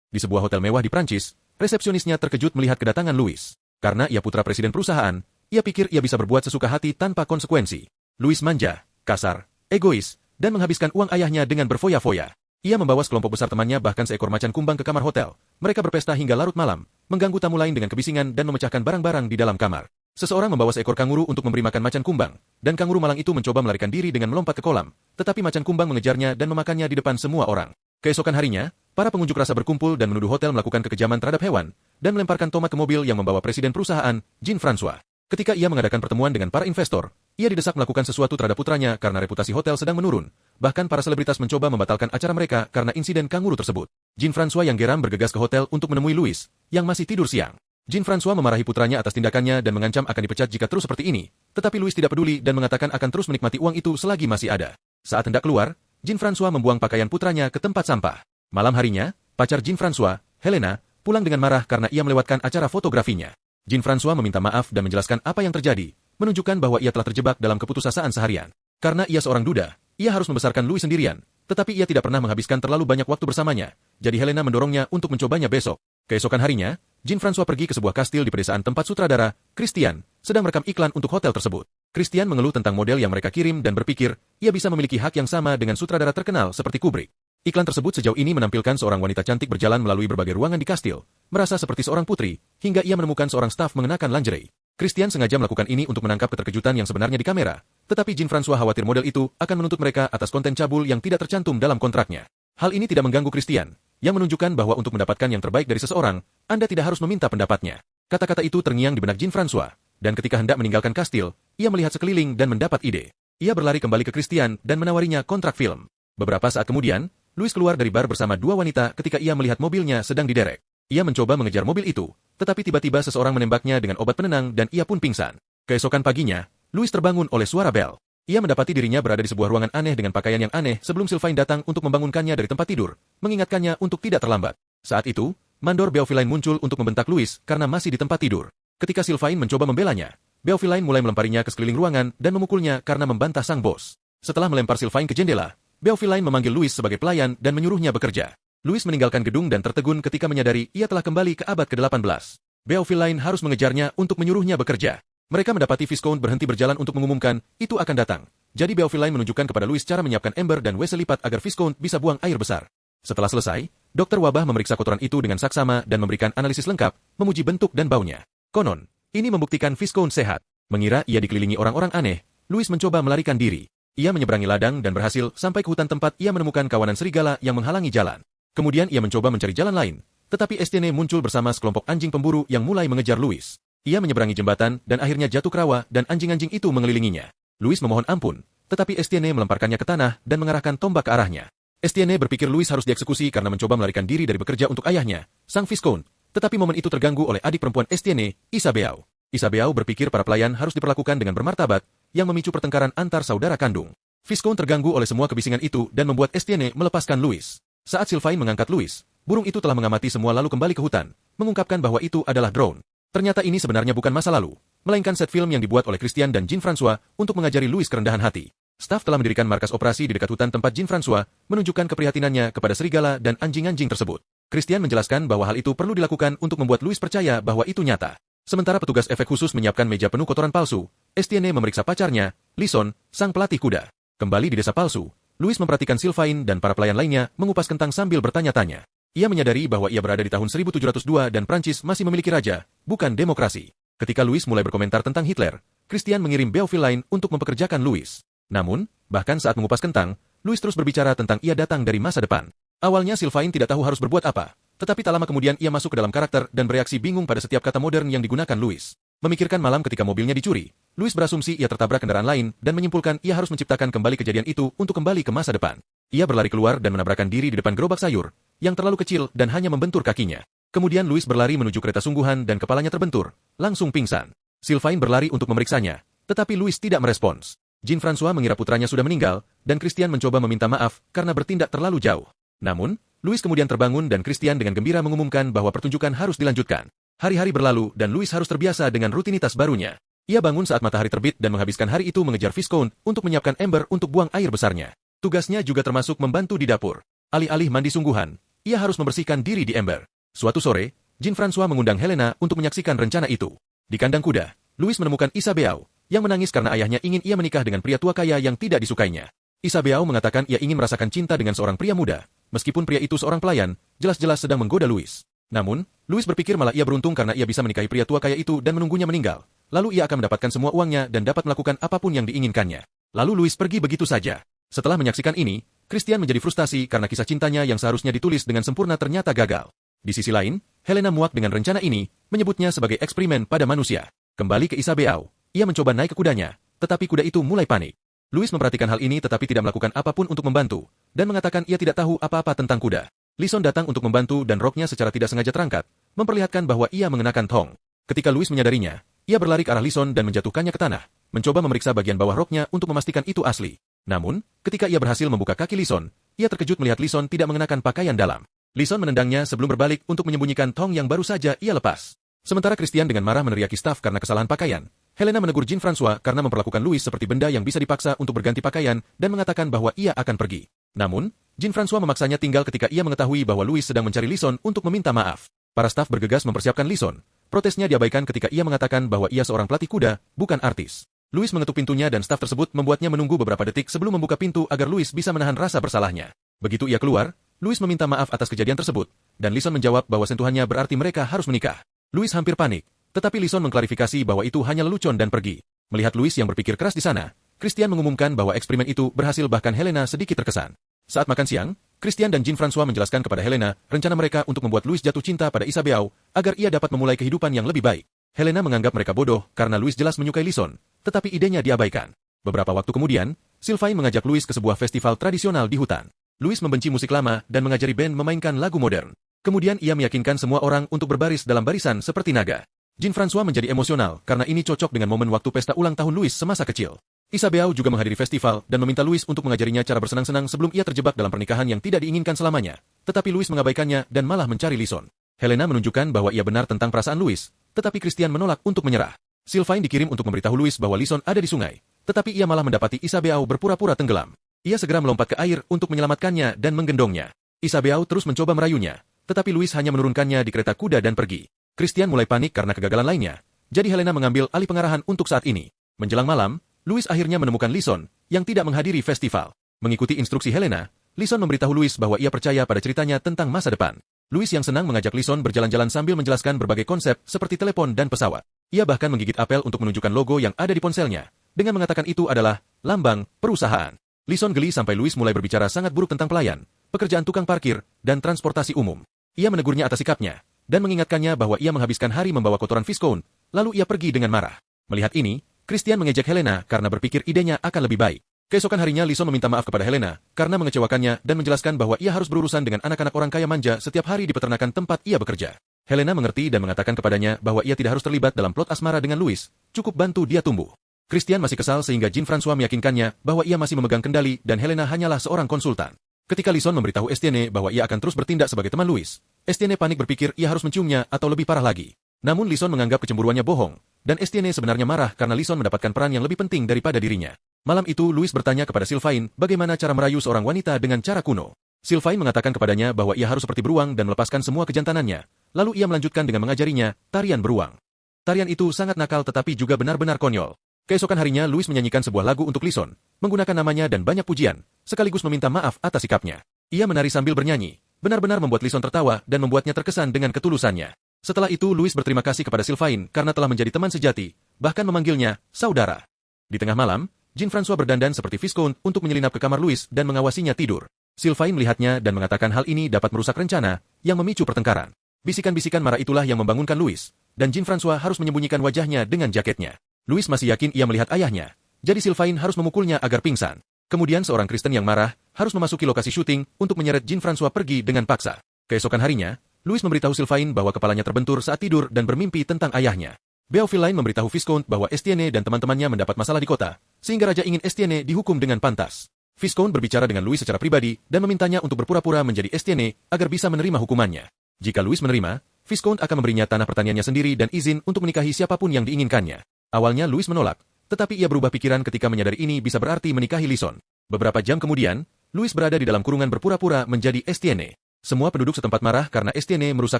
Di sebuah hotel mewah di Prancis, resepsionisnya terkejut melihat kedatangan Louis. Karena ia putra presiden perusahaan, ia pikir ia bisa berbuat sesuka hati tanpa konsekuensi. Louis manja, kasar, egois, dan menghabiskan uang ayahnya dengan berfoya-foya. Ia membawa sekelompok besar temannya bahkan seekor macan kumbang ke kamar hotel. Mereka berpesta hingga larut malam, mengganggu tamu lain dengan kebisingan dan memecahkan barang-barang di dalam kamar. Seseorang membawa seekor kanguru untuk memberi makan macan kumbang, dan kanguru malang itu mencoba melarikan diri dengan melompat ke kolam, tetapi macan kumbang mengejarnya dan memakannya di depan semua orang. Keesokan harinya, para pengunjuk rasa berkumpul dan menuduh hotel melakukan kekejaman terhadap hewan, dan melemparkan tomat ke mobil yang membawa presiden perusahaan, Jean-François. Ketika ia mengadakan pertemuan dengan para investor, ia didesak melakukan sesuatu terhadap putranya karena reputasi hotel sedang menurun. Bahkan para selebritas mencoba membatalkan acara mereka karena insiden kanguru tersebut. Jean-François yang geram bergegas ke hotel untuk menemui Louis, yang masih tidur siang. Jean-François memarahi putranya atas tindakannya dan mengancam akan dipecat jika terus seperti ini. Tetapi Louis tidak peduli dan mengatakan akan terus menikmati uang itu selagi masih ada. Saat hendak keluar, Jean-François membuang pakaian putranya ke tempat sampah. Malam harinya, pacar Jean-François, Helena, pulang dengan marah karena ia melewatkan acara fotografinya. Jean-François meminta maaf dan menjelaskan apa yang terjadi, menunjukkan bahwa ia telah terjebak dalam keputusasaan seharian. Karena ia seorang duda, ia harus membesarkan Louis sendirian, tetapi ia tidak pernah menghabiskan terlalu banyak waktu bersamanya, jadi Helena mendorongnya untuk mencobanya besok. Keesokan harinya, Jean-François pergi ke sebuah kastil di pedesaan tempat sutradara, Christian, sedang merekam iklan untuk hotel tersebut. Christian mengeluh tentang model yang mereka kirim dan berpikir, ia bisa memiliki hak yang sama dengan sutradara terkenal seperti Kubrick. Iklan tersebut sejauh ini menampilkan seorang wanita cantik berjalan melalui berbagai ruangan di kastil, merasa seperti seorang putri, hingga ia menemukan seorang staf mengenakan lingerie. Christian sengaja melakukan ini untuk menangkap keterkejutan yang sebenarnya di kamera, tetapi Jean-François khawatir model itu akan menuntut mereka atas konten cabul yang tidak tercantum dalam kontraknya. Hal ini tidak mengganggu Christian, yang menunjukkan bahwa untuk mendapatkan yang terbaik dari seseorang, Anda tidak harus meminta pendapatnya. Kata-kata itu terngiang di benak Jean-François, dan ketika hendak meninggalkan kastil, ia melihat sekeliling dan mendapat ide. Ia berlari kembali ke Christian dan menawarinya kontrak film. Beberapa saat kemudian, Louis keluar dari bar bersama dua wanita ketika ia melihat mobilnya sedang diderek. Ia mencoba mengejar mobil itu, tetapi tiba-tiba seseorang menembaknya dengan obat penenang dan ia pun pingsan. Keesokan paginya, Louis terbangun oleh suara bel. Ia mendapati dirinya berada di sebuah ruangan aneh dengan pakaian yang aneh sebelum Sylvain datang untuk membangunkannya dari tempat tidur, mengingatkannya untuk tidak terlambat. Saat itu, Mandor Beauvillain muncul untuk membentak Louis karena masih di tempat tidur. Ketika Sylvain mencoba membelanya, Beauvillain mulai melemparinya ke sekeliling ruangan dan memukulnya karena membantah sang bos. Setelah melempar Sylvain ke jendela, Beauvillain memanggil Louis sebagai pelayan dan menyuruhnya bekerja. Louis meninggalkan gedung dan tertegun ketika menyadari ia telah kembali ke abad ke-18. Beauvillain harus mengejarnya untuk menyuruhnya bekerja. Mereka mendapati Viscount berhenti berjalan untuk mengumumkan, itu akan datang. Jadi Beauvillain menunjukkan kepada Louis cara menyiapkan ember dan WC lipat agar Viscount bisa buang air besar. Setelah selesai, dokter wabah memeriksa kotoran itu dengan saksama dan memberikan analisis lengkap, memuji bentuk dan baunya. Konon, ini membuktikan Viscount sehat. Mengira ia dikelilingi orang-orang aneh, Louis mencoba melarikan diri. Ia menyeberangi ladang dan berhasil sampai ke hutan tempat ia menemukan kawanan serigala yang menghalangi jalan. Kemudian ia mencoba mencari jalan lain, tetapi Estienne muncul bersama sekelompok anjing pemburu yang mulai mengejar Louis. Ia menyeberangi jembatan dan akhirnya jatuh ke rawa dan anjing-anjing itu mengelilinginya. Louis memohon ampun, tetapi Estienne melemparkannya ke tanah dan mengarahkan tombak ke arahnya. Estienne berpikir Louis harus dieksekusi karena mencoba melarikan diri dari bekerja untuk ayahnya, sang Viscount, tetapi momen itu terganggu oleh adik perempuan Estienne, Isabeau. Isabeau berpikir para pelayan harus diperlakukan dengan bermartabat, yang memicu pertengkaran antar saudara kandung. Viscount terganggu oleh semua kebisingan itu dan membuat Estienne melepaskan Louis. Saat Sylvain mengangkat Louis, burung itu telah mengamati semua lalu kembali ke hutan, mengungkapkan bahwa itu adalah drone. Ternyata ini sebenarnya bukan masa lalu, melainkan set film yang dibuat oleh Christian dan Jean-François untuk mengajari Louis kerendahan hati. Staf telah mendirikan markas operasi di dekat hutan tempat Jean-François, menunjukkan keprihatinannya kepada serigala dan anjing-anjing tersebut. Christian menjelaskan bahwa hal itu perlu dilakukan untuk membuat Louis percaya bahwa itu nyata. Sementara petugas efek khusus menyiapkan meja penuh kotoran palsu, Estienne memeriksa pacarnya, Lison, sang pelatih kuda. Kembali di desa palsu, Louis memperhatikan Sylvain dan para pelayan lainnya mengupas kentang sambil bertanya-tanya. Ia menyadari bahwa ia berada di tahun 1702 dan Prancis masih memiliki raja, bukan demokrasi. Ketika Louis mulai berkomentar tentang Hitler, Christian mengirim Beauvillain untuk mempekerjakan Louis. Namun, bahkan saat mengupas kentang, Louis terus berbicara tentang ia datang dari masa depan. Awalnya Sylvain tidak tahu harus berbuat apa, tetapi tak lama kemudian ia masuk ke dalam karakter dan bereaksi bingung pada setiap kata modern yang digunakan Louis. Memikirkan malam ketika mobilnya dicuri, Louis berasumsi ia tertabrak kendaraan lain dan menyimpulkan ia harus menciptakan kembali kejadian itu untuk kembali ke masa depan. Ia berlari keluar dan menabrakkan diri di depan gerobak sayur, yang terlalu kecil dan hanya membentur kakinya. Kemudian Louis berlari menuju kereta sungguhan dan kepalanya terbentur, langsung pingsan. Sylvain berlari untuk memeriksanya, tetapi Louis tidak merespons. Jean-François mengira putranya sudah meninggal, dan Christian mencoba meminta maaf karena bertindak terlalu jauh. Namun, Louis kemudian terbangun dan Christian dengan gembira mengumumkan bahwa pertunjukan harus dilanjutkan. Hari-hari berlalu dan Louis harus terbiasa dengan rutinitas barunya. Ia bangun saat matahari terbit dan menghabiskan hari itu mengejar Viscount untuk menyiapkan ember untuk buang air besarnya. Tugasnya juga termasuk membantu di dapur. Alih-alih mandi sungguhan, ia harus membersihkan diri di ember. Suatu sore, Jean-François mengundang Helena untuk menyaksikan rencana itu. Di kandang kuda, Louis menemukan Isabeau, yang menangis karena ayahnya ingin ia menikah dengan pria tua kaya yang tidak disukainya. Isabeau mengatakan ia ingin merasakan cinta dengan seorang pria muda, meskipun pria itu seorang pelayan, jelas-jelas sedang menggoda Louis. Namun, Louis berpikir malah ia beruntung karena ia bisa menikahi pria tua kaya itu dan menunggunya meninggal. Lalu ia akan mendapatkan semua uangnya dan dapat melakukan apapun yang diinginkannya. Lalu Louis pergi begitu saja. Setelah menyaksikan ini, Christian menjadi frustasi karena kisah cintanya yang seharusnya ditulis dengan sempurna ternyata gagal. Di sisi lain, Helena muak dengan rencana ini, menyebutnya sebagai eksperimen pada manusia. Kembali ke Isabeau, ia mencoba naik ke kudanya, tetapi kuda itu mulai panik. Louis memperhatikan hal ini tetapi tidak melakukan apapun untuk membantu, dan mengatakan ia tidak tahu apa-apa tentang kuda. Lison datang untuk membantu dan roknya secara tidak sengaja terangkat, memperlihatkan bahwa ia mengenakan thong. Ketika Louis menyadarinya, ia berlari ke arah Lison dan menjatuhkannya ke tanah, mencoba memeriksa bagian bawah roknya untuk memastikan itu asli. Namun, ketika ia berhasil membuka kaki Lison, ia terkejut melihat Lison tidak mengenakan pakaian dalam. Lison menendangnya sebelum berbalik untuk menyembunyikan thong yang baru saja ia lepas. Sementara Christian dengan marah meneriaki staf karena kesalahan pakaian, Helena menegur Jean-François karena memperlakukan Louis seperti benda yang bisa dipaksa untuk berganti pakaian dan mengatakan bahwa ia akan pergi. Namun, Jean-François memaksanya tinggal ketika ia mengetahui bahwa Louis sedang mencari Lison untuk meminta maaf. Para staf bergegas mempersiapkan Lison. Protesnya diabaikan ketika ia mengatakan bahwa ia seorang pelatih kuda, bukan artis. Louis mengetuk pintunya dan staf tersebut membuatnya menunggu beberapa detik sebelum membuka pintu agar Louis bisa menahan rasa bersalahnya. Begitu ia keluar, Louis meminta maaf atas kejadian tersebut, dan Lison menjawab bahwa sentuhannya berarti mereka harus menikah. Louis hampir panik, tetapi Lison mengklarifikasi bahwa itu hanya lelucon dan pergi. Melihat Louis yang berpikir keras di sana, Christian mengumumkan bahwa eksperimen itu berhasil bahkan Helena sedikit terkesan. Saat makan siang, Christian dan Jean-François menjelaskan kepada Helena rencana mereka untuk membuat Louis jatuh cinta pada Isabeau agar ia dapat memulai kehidupan yang lebih baik. Helena menganggap mereka bodoh karena Louis jelas menyukai Lison, tetapi idenya diabaikan. Beberapa waktu kemudian, Sylvain mengajak Louis ke sebuah festival tradisional di hutan. Louis membenci musik lama dan mengajari band memainkan lagu modern. Kemudian ia meyakinkan semua orang untuk berbaris dalam barisan seperti naga. Jean-François menjadi emosional karena ini cocok dengan momen waktu pesta ulang tahun Louis semasa kecil. Isabeau juga menghadiri festival dan meminta Louis untuk mengajarinya cara bersenang-senang sebelum ia terjebak dalam pernikahan yang tidak diinginkan selamanya. Tetapi Louis mengabaikannya dan malah mencari Lison. Helena menunjukkan bahwa ia benar tentang perasaan Louis, tetapi Christian menolak untuk menyerah. Sylvain dikirim untuk memberitahu Louis bahwa Lison ada di sungai, tetapi ia malah mendapati Isabeau berpura-pura tenggelam. Ia segera melompat ke air untuk menyelamatkannya dan menggendongnya. Isabeau terus mencoba merayunya, tetapi Louis hanya menurunkannya di kereta kuda dan pergi. Christian mulai panik karena kegagalan lainnya, jadi Helena mengambil alih pengarahan untuk saat ini. Menjelang malam, Louis akhirnya menemukan Lison, yang tidak menghadiri festival. Mengikuti instruksi Helena, Lison memberitahu Louis bahwa ia percaya pada ceritanya tentang masa depan. Louis yang senang mengajak Lison berjalan-jalan sambil menjelaskan berbagai konsep seperti telepon dan pesawat. Ia bahkan menggigit apel untuk menunjukkan logo yang ada di ponselnya, dengan mengatakan itu adalah lambang perusahaan. Lison geli sampai Louis mulai berbicara sangat buruk tentang pelayan, pekerjaan tukang parkir, dan transportasi umum. Ia menegurnya atas sikapnya, dan mengingatkannya bahwa ia menghabiskan hari membawa kotoran Viscount, lalu ia pergi dengan marah. Melihat ini, Christian mengejek Helena karena berpikir idenya akan lebih baik. Keesokan harinya Lison meminta maaf kepada Helena karena mengecewakannya dan menjelaskan bahwa ia harus berurusan dengan anak-anak orang kaya manja setiap hari di peternakan tempat ia bekerja. Helena mengerti dan mengatakan kepadanya bahwa ia tidak harus terlibat dalam plot asmara dengan Louis, cukup bantu dia tumbuh. Christian masih kesal sehingga Jean-François meyakinkannya bahwa ia masih memegang kendali dan Helena hanyalah seorang konsultan. Ketika Lison memberitahu Estienne bahwa ia akan terus bertindak sebagai teman Louis, Estienne panik berpikir ia harus menciumnya atau lebih parah lagi. Namun Lison menganggap kecemburuannya bohong, dan Estienne sebenarnya marah karena Lison mendapatkan peran yang lebih penting daripada dirinya. Malam itu Louis bertanya kepada Sylvain bagaimana cara merayu seorang wanita dengan cara kuno. Sylvain mengatakan kepadanya bahwa ia harus seperti beruang dan melepaskan semua kejantanannya. Lalu ia melanjutkan dengan mengajarinya tarian beruang. Tarian itu sangat nakal tetapi juga benar-benar konyol. Keesokan harinya Louis menyanyikan sebuah lagu untuk Lison, menggunakan namanya dan banyak pujian, sekaligus meminta maaf atas sikapnya. Ia menari sambil bernyanyi, benar-benar membuat Lison tertawa dan membuatnya terkesan dengan ketulusannya. Setelah itu Louis berterima kasih kepada Sylvain karena telah menjadi teman sejati, bahkan memanggilnya saudara. Di tengah malam, Jean-François berdandan seperti Viscount untuk menyelinap ke kamar Louis dan mengawasinya tidur. Sylvain melihatnya dan mengatakan hal ini dapat merusak rencana yang memicu pertengkaran. Bisikan-bisikan marah itulah yang membangunkan Louis, dan Jean-François harus menyembunyikan wajahnya dengan jaketnya. Louis masih yakin ia melihat ayahnya, jadi Sylvain harus memukulnya agar pingsan. Kemudian seorang Kristen yang marah harus memasuki lokasi syuting untuk menyeret Jean-François pergi dengan paksa. Keesokan harinya, Louis memberitahu Sylvain bahwa kepalanya terbentur saat tidur dan bermimpi tentang ayahnya. Beauvillain memberitahu Viscount bahwa Estienne dan teman-temannya mendapat masalah di kota, sehingga Raja ingin Estienne dihukum dengan pantas. Viscount berbicara dengan Louis secara pribadi dan memintanya untuk berpura-pura menjadi Estienne agar bisa menerima hukumannya. Jika Louis menerima, Viscount akan memberinya tanah pertaniannya sendiri dan izin untuk menikahi siapapun yang diinginkannya. Awalnya Louis menolak, tetapi ia berubah pikiran ketika menyadari ini bisa berarti menikahi Lison. Beberapa jam kemudian, Louis berada di dalam kurungan berpura-pura menjadi Estienne. Semua penduduk setempat marah karena Estienne merusak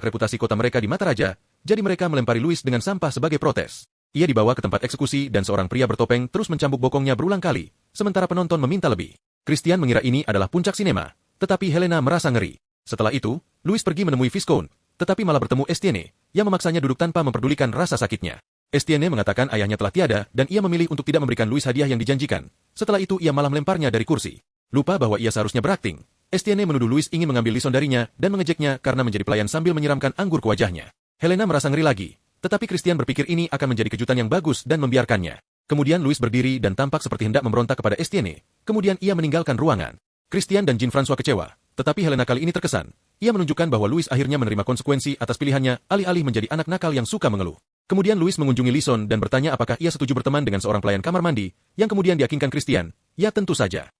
reputasi kota mereka di mata raja, jadi mereka melempari Louis dengan sampah sebagai protes. Ia dibawa ke tempat eksekusi dan seorang pria bertopeng terus mencambuk bokongnya berulang kali, sementara penonton meminta lebih. Christian mengira ini adalah puncak sinema, tetapi Helena merasa ngeri. Setelah itu, Louis pergi menemui Viscount, tetapi malah bertemu Estienne, yang memaksanya duduk tanpa memperdulikan rasa sakitnya. Estienne mengatakan ayahnya telah tiada dan ia memilih untuk tidak memberikan Louis hadiah yang dijanjikan. Setelah itu ia malah melemparnya dari kursi. Lupa bahwa ia seharusnya berakting. Estienne menuduh Louis ingin mengambil lison darinya dan mengejeknya karena menjadi pelayan sambil menyiramkan anggur ke wajahnya. Helena merasa ngeri lagi. Tetapi Christian berpikir ini akan menjadi kejutan yang bagus dan membiarkannya. Kemudian Louis berdiri dan tampak seperti hendak memberontak kepada Estienne. Kemudian ia meninggalkan ruangan. Christian dan Jean-François kecewa, tetapi Helena kali ini terkesan. Ia menunjukkan bahwa Louis akhirnya menerima konsekuensi atas pilihannya, alih-alih menjadi anak nakal yang suka mengeluh. Kemudian Louis mengunjungi Lison dan bertanya apakah ia setuju berteman dengan seorang pelayan kamar mandi, yang kemudian diyakinkan Christian. Ya tentu saja.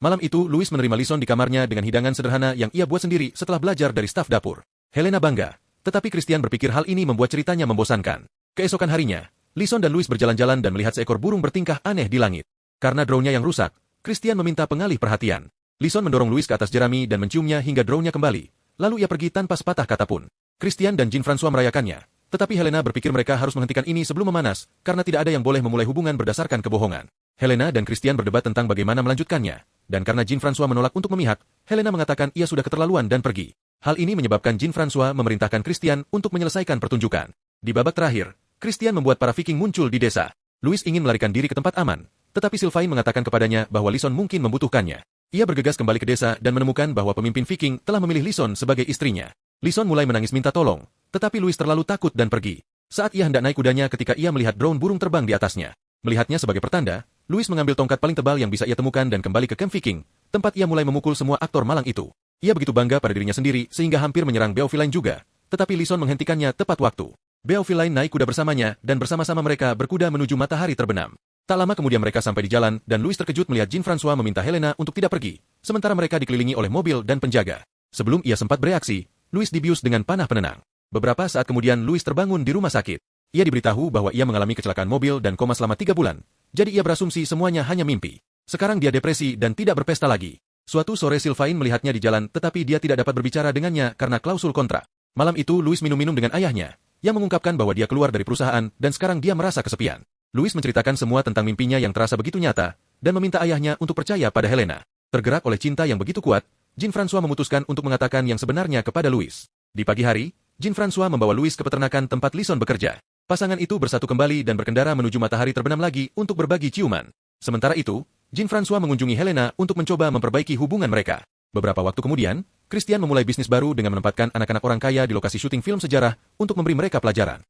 Malam itu Louis menerima Lison di kamarnya dengan hidangan sederhana yang ia buat sendiri setelah belajar dari staf dapur. Helena bangga. Tetapi Christian berpikir hal ini membuat ceritanya membosankan. Keesokan harinya, Lison dan Louis berjalan-jalan dan melihat seekor burung bertingkah aneh di langit. Karena drone-nya yang rusak, Christian meminta pengalih perhatian. Lison mendorong Louis ke atas jerami dan menciumnya hingga drone-nya kembali. Lalu ia pergi tanpa sepatah kata pun. Christian dan Jean-François merayakannya. Tetapi Helena berpikir mereka harus menghentikan ini sebelum memanas, karena tidak ada yang boleh memulai hubungan berdasarkan kebohongan. Helena dan Christian berdebat tentang bagaimana melanjutkannya. Dan karena Jean-François menolak untuk memihak, Helena mengatakan ia sudah keterlaluan dan pergi. Hal ini menyebabkan Jean-François memerintahkan Christian untuk menyelesaikan pertunjukan. Di babak terakhir, Christian membuat para Viking muncul di desa. Louis ingin melarikan diri ke tempat aman, tetapi Sylvain mengatakan kepadanya bahwa Lison mungkin membutuhkannya. Ia bergegas kembali ke desa dan menemukan bahwa pemimpin Viking telah memilih Lison sebagai istrinya. Lison mulai menangis minta tolong, tetapi Louis terlalu takut dan pergi. Saat ia hendak naik kudanya ketika ia melihat drone burung terbang di atasnya. Melihatnya sebagai pertanda, Louis mengambil tongkat paling tebal yang bisa ia temukan dan kembali ke camp Viking, tempat ia mulai memukul semua aktor malang itu. Ia begitu bangga pada dirinya sendiri sehingga hampir menyerang Beovilain juga, tetapi Lison menghentikannya tepat waktu. Beovilain naik kuda bersamanya dan bersama-sama mereka berkuda menuju matahari terbenam. Tak lama kemudian mereka sampai di jalan dan Louis terkejut melihat Jean-François meminta Helena untuk tidak pergi, sementara mereka dikelilingi oleh mobil dan penjaga. Sebelum ia sempat bereaksi, Louis dibius dengan panah penenang. Beberapa saat kemudian Louis terbangun di rumah sakit. Ia diberitahu bahwa ia mengalami kecelakaan mobil dan koma selama 3 bulan, jadi ia berasumsi semuanya hanya mimpi. Sekarang dia depresi dan tidak berpesta lagi. Suatu sore Sylvain melihatnya di jalan tetapi dia tidak dapat berbicara dengannya karena klausul kontrak. Malam itu Louis minum-minum dengan ayahnya, yang mengungkapkan bahwa dia keluar dari perusahaan dan sekarang dia merasa kesepian. Louis menceritakan semua tentang mimpinya yang terasa begitu nyata, dan meminta ayahnya untuk percaya pada Helena. Tergerak oleh cinta yang begitu kuat, Jean-François memutuskan untuk mengatakan yang sebenarnya kepada Louis. Di pagi hari, Jean-François membawa Louis ke peternakan tempat Lison bekerja. Pasangan itu bersatu kembali dan berkendara menuju matahari terbenam lagi untuk berbagi ciuman. Sementara itu, Jean-François mengunjungi Helena untuk mencoba memperbaiki hubungan mereka. Beberapa waktu kemudian, Christian memulai bisnis baru dengan menempatkan anak-anak orang kaya di lokasi syuting film sejarah untuk memberi mereka pelajaran.